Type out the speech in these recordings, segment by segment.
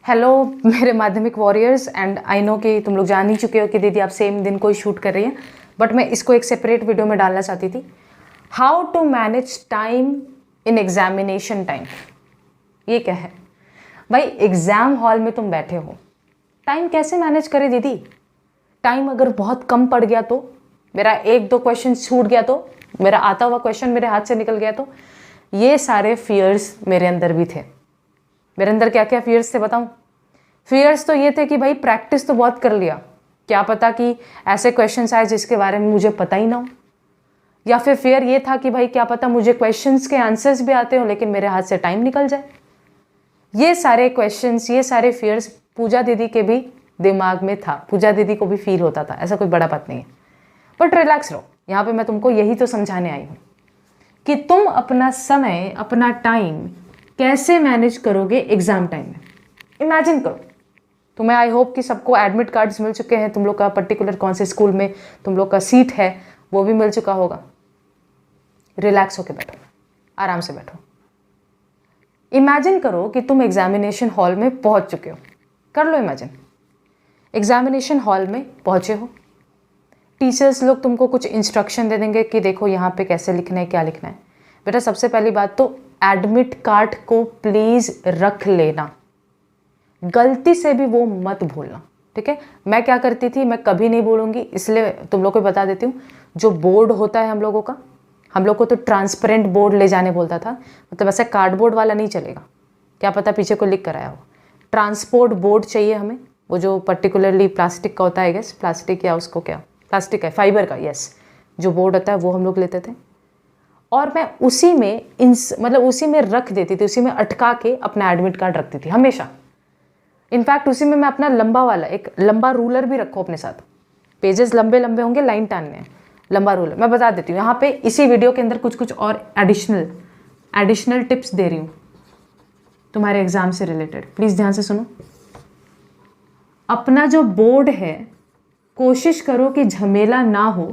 Hello मेरे माध्यमिक warriors, and I know कि तुम लोग जान ही चुके हो कि दीदी आप सेम दिन कोई शूट कर रही हैं, बट मैं इसको एक सेपरेट वीडियो में डालना चाहती थी। How to manage time in examination time. ये क्या है भाई? एग्जाम हॉल में तुम बैठे हो, टाइम कैसे मैनेज करें दीदी? टाइम अगर बहुत कम पड़ गया तो, मेरा एक दो क्वेश्चन छूट गया तो, मेरा आता हुआ क्वेश्चन मेरे हाथ से निकल गया तो, ये सारे फियर्स मेरे अंदर भी थे। मेरे अंदर क्या क्या फियर्स थे बताऊं? फियर्स तो ये थे कि भाई प्रैक्टिस तो बहुत कर लिया, क्या पता कि ऐसे क्वेश्चंस आए जिसके बारे में मुझे पता ही ना हो। या फिर फियर ये था कि भाई क्या पता मुझे क्वेश्चंस के आंसर्स भी आते हो लेकिन मेरे हाथ से टाइम निकल जाए। ये सारे क्वेश्चंस, ये सारे फियर्स पूजा दीदी के भी दिमाग में था, पूजा दीदी को भी फील होता था, ऐसा कोई बड़ा बात नहीं है। बट रिलैक्स रहो, यहाँ पे मैं तुमको यही तो समझाने आई हूँ कि तुम अपना समय, अपना टाइम कैसे मैनेज करोगे एग्जाम टाइम में। इमेजिन करो, तुम्हें आई होप कि सबको एडमिट कार्ड्स मिल चुके हैं, तुम लोग का पर्टिकुलर कौन से स्कूल में तुम लोग का सीट है वो भी मिल चुका होगा। रिलैक्स होके बैठो, आराम से बैठो। इमेजिन करो कि तुम एग्जामिनेशन हॉल में पहुंच चुके हो। कर लो इमेजिन, एग्जामिनेशन हॉल में पहुंचे हो, टीचर्स लोग तुमको कुछ इंस्ट्रक्शन दे देंगे कि देखो यहाँ पे कैसे लिखना है, क्या लिखना है। बेटा सबसे पहली बात तो एडमिट कार्ड को प्लीज़ रख लेना, गलती से भी वो मत भूलना, ठीक है? मैं क्या करती थी, मैं कभी नहीं भूलूंगी, इसलिए तुम लोग को बता देती हूँ। जो बोर्ड होता है हम लोगों का, हम लोग को तो ट्रांसपेरेंट बोर्ड ले जाने बोलता था, मतलब ऐसे कार्डबोर्ड वाला नहीं चलेगा, क्या पता पीछे को लिख कर आया हो। ट्रांसपोर्ट बोर्ड चाहिए हमें, वो जो पर्टिकुलरली प्लास्टिक का होता है, गेस प्लास्टिक या उसको क्या प्लास्टिक है, फाइबर का, यस, जो बोर्ड होता है वो हम लोग लेते थे। और मैं उसी में मतलब उसी में रख देती थी, उसी में अटका के अपना एडमिट कार्ड रखती थी हमेशा। इनफैक्ट उसी में मैं अपना लंबा वाला एक लंबा रूलर भी रखो अपने साथ, पेजेस लंबे लंबे होंगे, लाइन टानने हैं, लंबा रूलर। मैं बता देती हूँ यहाँ पे इसी वीडियो के अंदर कुछ कुछ और एडिशनल टिप्स दे रही हूँ तुम्हारे एग्जाम से रिलेटेड, प्लीज़ ध्यान से सुनो। अपना जो बोर्ड है कोशिश करो कि झमेला ना हो।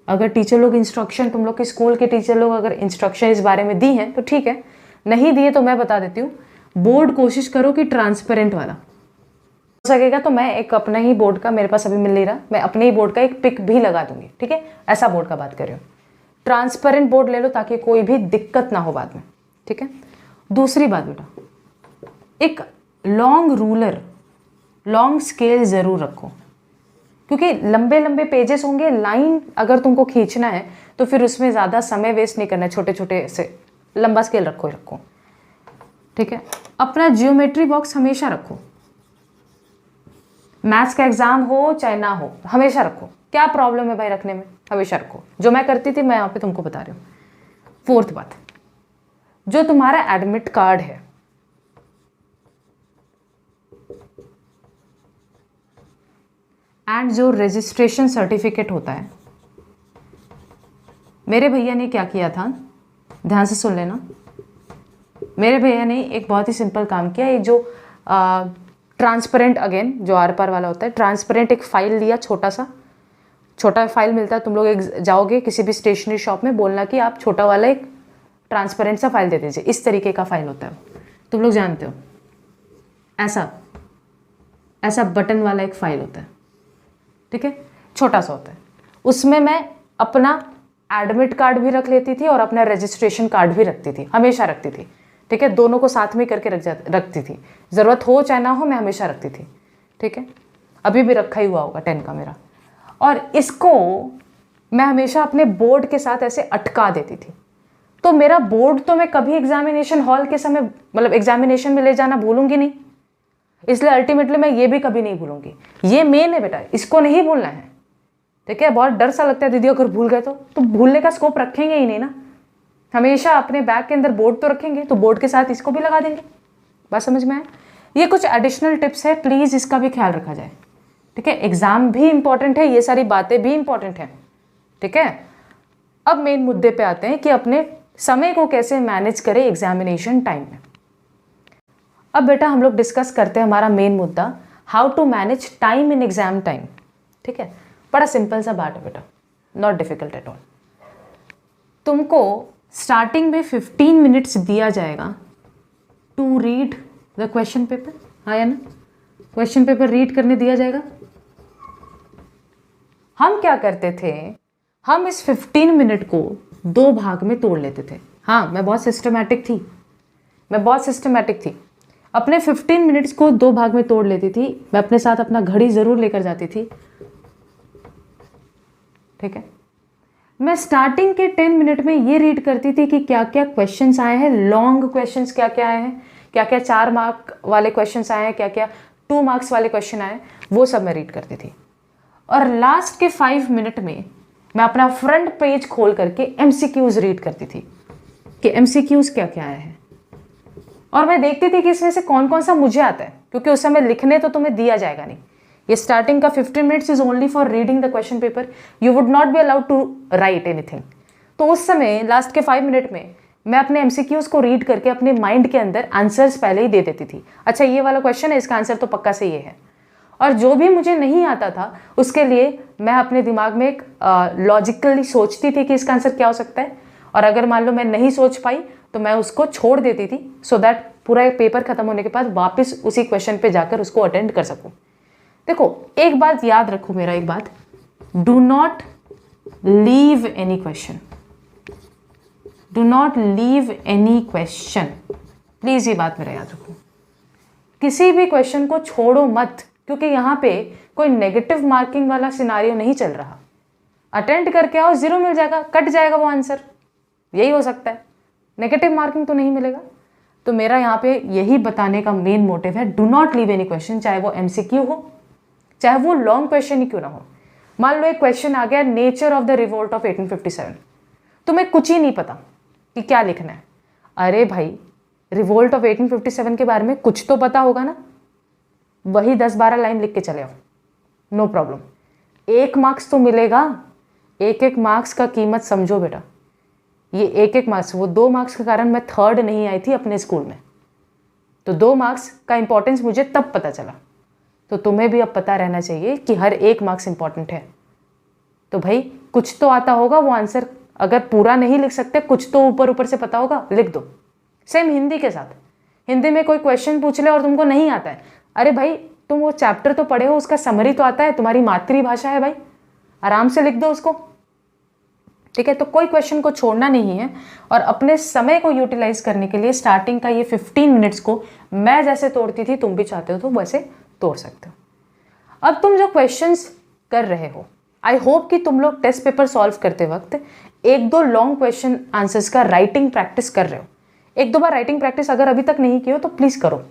अगर टीचर लोग इंस्ट्रक्शन, तुम लोग के स्कूल के टीचर लोग अगर इंस्ट्रक्शन इस बारे में दी हैं तो ठीक है, नहीं दिए तो मैं बता देती हूँ। बोर्ड कोशिश करो कि ट्रांसपेरेंट वाला हो सकेगा तो मैं एक अपना ही बोर्ड का, मेरे पास अभी मिल नहीं रहा, मैं अपने ही बोर्ड का एक पिक भी लगा दूंगी, ठीक है? ऐसा बोर्ड का बात कर रही हूँ। ट्रांसपेरेंट बोर्ड ले लो ताकि कोई भी दिक्कत ना हो बाद में, ठीक है? दूसरी बात बेटा, एक लॉन्ग रूलर, लॉन्ग स्केल ज़रूर रखो, क्योंकि लंबे लंबे पेजेस होंगे, लाइन अगर तुमको खींचना है तो फिर उसमें ज़्यादा समय वेस्ट नहीं करना है, छोटे छोटे से लंबा स्केल रखो ही रखो, ठीक है? अपना जियोमेट्री बॉक्स हमेशा रखो, मैथ्स का एग्जाम हो चाहे ना हो हमेशा रखो। क्या प्रॉब्लम है भाई रखने में? हमेशा रखो। जो मैं करती थी मैं यहाँ पे तुमको बता रही हूँ। फोर्थ बात, जो तुम्हारा एडमिट कार्ड है, एंड जो रजिस्ट्रेशन सर्टिफिकेट होता है, मेरे भैया ने क्या किया था, ध्यान से सुन लेना। मेरे भैया ने एक बहुत ही सिंपल काम किया। एक जो ट्रांसपेरेंट, अगेन जो आर पार वाला होता है, ट्रांसपेरेंट एक फाइल लिया, छोटा फाइल मिलता है, तुम लोग जाओगे किसी भी स्टेशनरी शॉप में, बोलना कि आप छोटा वाला एक ट्रांसपेरेंट सा फाइल दे दीजिए, इस तरीके का फाइल होता है, तुम लोग जानते हो, ऐसा बटन वाला एक फाइल होता है, ठीक है? छोटा सा होता है। उसमें मैं अपना एडमिट कार्ड भी रख लेती थी और अपना रजिस्ट्रेशन कार्ड भी रखती थी, हमेशा रखती थी, ठीक है? दोनों को साथ में करके रखती थी, ज़रूरत हो चाहे ना हो मैं हमेशा रखती थी, ठीक है? अभी भी रखा ही हुआ होगा 10 का मेरा। और इसको मैं हमेशा अपने बोर्ड के साथ ऐसे अटका देती थी, तो मेरा बोर्ड तो मैं कभी एग्जामिनेशन हॉल के समय, मतलब एग्जामिनेशन में ले जाना भूलूंगी नहीं, इसलिए अल्टीमेटली मैं ये भी कभी नहीं भूलूंगी। ये मेन है बेटा, इसको नहीं भूलना है, ठीक है? बहुत डर सा लगता है दीदी अगर भूल गए तो भूलने का स्कोप रखेंगे ही नहीं ना, हमेशा अपने बैग के अंदर बोर्ड तो रखेंगे, तो बोर्ड के साथ इसको भी लगा देंगे। बात समझ में आए? ये कुछ एडिशनल टिप्स है, प्लीज़ इसका भी ख्याल रखा जाए, ठीक है? एग्जाम भी इंपॉर्टेंट है, ये सारी बातें भी इंपॉर्टेंट है, ठीक है? अब मेन मुद्दे पे आते हैं कि अपने समय को कैसे मैनेज करें एग्जामिनेशन टाइम में। अब बेटा हम लोग डिस्कस करते हैं हमारा मेन मुद्दा, how to manage time in exam time, ठीक है? बड़ा सिंपल सा बात है बेटा, नॉट डिफिकल्ट एट ऑल। तुमको स्टार्टिंग में 15 मिनट्स दिया जाएगा to read the question paper, हाँ या ना? क्वेश्चन पेपर रीड करने दिया जाएगा? हम क्या करते थे, हम इस 15 मिनट को 2 भाग में तोड़ लेते थे। हाँ, मैं बहुत सिस्टमैटिक थी। अपने 15 मिनट्स को 2 भाग में तोड़ लेती थी। मैं अपने साथ अपना घड़ी ज़रूर लेकर जाती थी, ठीक है। मैं स्टार्टिंग के 10 मिनट में ये रीड करती थी कि क्या क्या क्वेश्चंस आए हैं, लॉन्ग क्वेश्चंस क्या क्या आए हैं, क्या क्या 4 मार्क वाले क्वेश्चंस आए हैं, क्या क्या 2 मार्क्स वाले क्वेश्चन आए हैं, वो सब मैं रीड करती थी। और लास्ट के 5 मिनट में मैं अपना फ्रंट पेज खोल करके MCQs रीड करती थी कि MCQs क्या क्या आए हैं। और मैं देखती थी कि इसमें से कौन कौन सा मुझे आता है, क्योंकि उस समय लिखने तो तुम्हें दिया जाएगा नहीं। ये स्टार्टिंग का 15 minutes is only for reading the question paper, you would not be allowed to write anything. तो उस समय लास्ट के 5 मिनट में मैं अपने MCQs को रीड करके अपने माइंड के अंदर आंसर्स पहले ही दे देती थी। अच्छा, ये वाला क्वेश्चन है, इसका आंसर तो पक्का से ये है। और जो भी मुझे नहीं आता था उसके लिए मैं अपने दिमाग में एक लॉजिकली सोचती थी कि इसका आंसर क्या हो सकता है। और अगर मान लो मैं नहीं सोच पाई तो मैं उसको छोड़ देती थी, सो दैट पूरा पेपर खत्म होने के बाद वापस उसी क्वेश्चन पे जाकर उसको अटेंड कर सकूं। देखो, एक बात याद रखो, मेरा एक बात, do not leave any question, please ये बात मेरा याद रखो। किसी भी क्वेश्चन को छोड़ो मत, क्योंकि यहाँ पे कोई नेगेटिव मार्किंग वाला सिनारियो नहीं चल रहा। अटेंड करके आओ, 0 मिल जाएगा, कट जाएगा वो आंसर, यही हो सकता है, नेगेटिव मार्किंग तो नहीं मिलेगा। तो मेरा यहाँ पे यही बताने का मेन मोटिव है, do not leave any question, चाहे वो MCQ हो, चाहे वो लॉन्ग क्वेश्चन ही क्यों ना हो। मान लो एक क्वेश्चन आ गया, nature of the revolt of 1857, तुम्हें कुछ ही नहीं पता कि क्या लिखना है। अरे भाई, रिवोल्ट ऑफ 1857 के बारे में कुछ तो पता होगा ना, वही 10-12 लाइन लिख के चले आओ, नो प्रॉब्लम, 1 मार्क्स तो मिलेगा। 1-1 मार्क्स का कीमत समझो बेटा, ये 1-1 मार्क्स, वो 2 मार्क्स के कारण मैं 3rd नहीं आई थी अपने स्कूल में, तो 2 मार्क्स का इंपॉर्टेंस मुझे तब पता चला। तो तुम्हें भी अब पता रहना चाहिए कि हर 1 मार्क्स इंपॉर्टेंट है। तो भाई कुछ तो आता होगा, वो आंसर अगर पूरा नहीं लिख सकते, कुछ तो ऊपर ऊपर से पता होगा, लिख दो। सेम हिंदी के साथ, हिंदी में कोई क्वेश्चन पूछ ले और तुमको नहीं आता है, अरे भाई तुम वो चैप्टर तो पढ़े हो, उसका समरी तो आता है, तुम्हारी मातृभाषा है भाई, आराम से लिख दो उसको, ठीक है। तो कोई क्वेश्चन को छोड़ना नहीं है, और अपने समय को यूटिलाइज करने के लिए स्टार्टिंग का ये 15 मिनट्स को मैं जैसे तोड़ती थी, तुम भी चाहते हो तो वैसे तोड़ सकते हो। अब तुम जो क्वेश्चंस कर रहे हो, आई होप कि तुम लोग टेस्ट पेपर सॉल्व करते वक्त 1-2 लॉन्ग क्वेश्चन आंसर्स का राइटिंग प्रैक्टिस कर रहे हो। 1-2 बार राइटिंग प्रैक्टिस अगर अभी तक नहीं की हो तो प्लीज़ करो,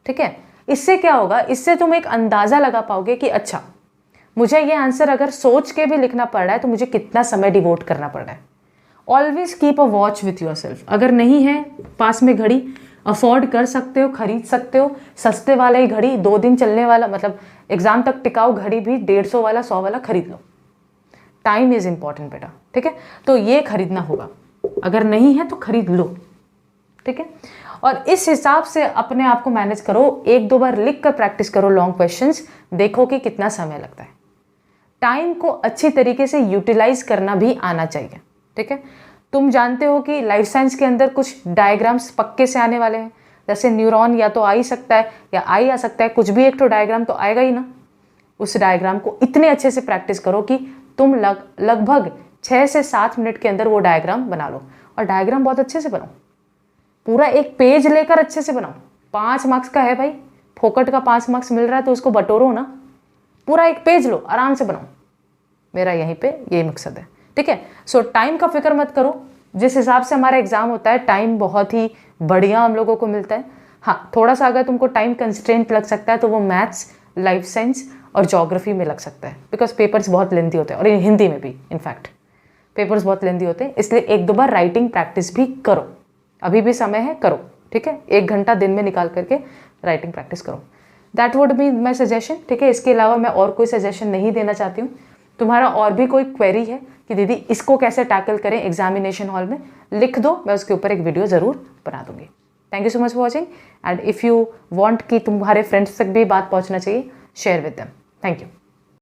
ठीक है। इससे क्या होगा, इससे तुम एक अंदाज़ा लगा पाओगे कि अच्छा, मुझे ये आंसर अगर सोच के भी लिखना पड़ रहा है तो मुझे कितना समय डिवोट करना पड़ रहा है। Always keep a watch with your self. अगर नहीं है पास में घड़ी, अफोर्ड कर सकते हो, खरीद सकते हो, सस्ते वाला ही घड़ी, 2 दिन चलने वाला, मतलब एग्जाम तक टिकाऊ घड़ी भी 150 वाला 100 वाला खरीद लो। टाइम इज इंपॉर्टेंट बेटा, ठीक है। तो ये खरीदना होगा, अगर नहीं है तो खरीद लो, ठीक है। और इस हिसाब से अपने आप को मैनेज करो। 1-2 बार लिख कर प्रैक्टिस करो लॉन्ग क्वेश्चंस, देखो कि कितना समय लगता है। टाइम को अच्छी तरीके से यूटिलाइज करना भी आना चाहिए, ठीक है। तुम जानते हो कि लाइफ साइंस के अंदर कुछ डायग्राम्स पक्के से आने वाले हैं, जैसे न्यूरॉन या तो आ ही सकता है या आ ही आ सकता है, कुछ भी एक तो डायग्राम तो आएगा ही ना। उस डायग्राम को इतने अच्छे से प्रैक्टिस करो कि तुम लगभग 6 से 7 मिनट के अंदर वो डायग्राम बना लो। और डायग्राम बहुत अच्छे से बनाओ, पूरा एक पेज लेकर अच्छे से बनाओ। 5 मार्क्स का है भाई, फोकट का 5 मार्क्स मिल रहा है तो उसको बटोरो ना, पूरा एक पेज लो, आराम से बनाओ। मेरा यहीं पे यही मकसद है, ठीक है। सो टाइम का फिक्र मत करो। जिस हिसाब से हमारा एग्जाम होता है, टाइम बहुत ही बढ़िया हम लोगों को मिलता है। हाँ, थोड़ा सा अगर तुमको टाइम कंस्ट्रेंट लग सकता है तो वो मैथ्स, लाइफ साइंस और ज्योग्राफी में लग सकता है, बिकॉज पेपर्स बहुत लेंथी होते हैं, और हिंदी में भी इनफैक्ट पेपर्स बहुत लेंथी होते हैं। इसलिए 1-2 बार राइटिंग प्रैक्टिस भी करो, अभी भी समय है, करो, ठीक है। 1 घंटा दिन में निकाल करके राइटिंग प्रैक्टिस करो। That would be my suggestion, ठीक है। इसके अलावा मैं और कोई सजेशन नहीं देना चाहती हूँ। तुम्हारा और भी कोई क्वेरी है कि दीदी इसको कैसे टैकल करें एग्जामिनेशन हॉल में, लिख दो, मैं उसके ऊपर एक वीडियो ज़रूर बना दूंगी। Thank you so much for watching, and if you want कि तुम्हारे फ्रेंड्स तक भी बात पहुंचना चाहिए, share with them. Thank you.